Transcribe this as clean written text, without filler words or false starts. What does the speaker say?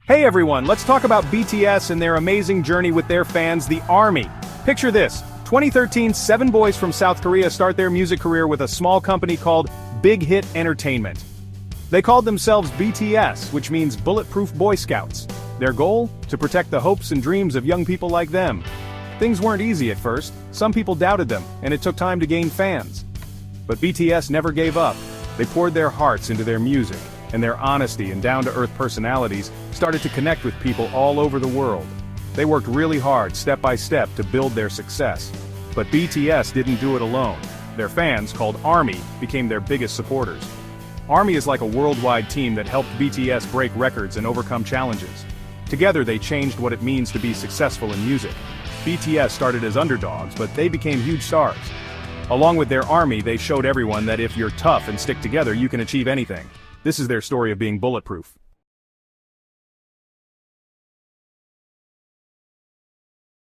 Hey everyone, let's talk about BTS and their amazing journey with their fans, the ARMY. Picture this, 2013, 7 boys from South Korea start their music career with a small company called Big Hit Entertainment. They called themselves BTS, which means Bulletproof Boy Scouts. Their goal? To protect the hopes and dreams of young people like them. Things weren't easy at first, some people doubted them, and it took time to gain fans. But BTS never gave up. They poured their hearts into their music, and their honesty and down-to-earth personalities started to connect with people all over the world. They worked really hard, step by step, to build their success. But BTS didn't do it alone. Their fans, called ARMY, became their biggest supporters. ARMY is like a worldwide team that helped BTS break records and overcome challenges. Together they changed what it means to be successful in music. BTS started as underdogs, but they became huge stars. Along with their ARMY, they showed everyone that if you're tough and stick together, you can achieve anything. This is their story of being bulletproof.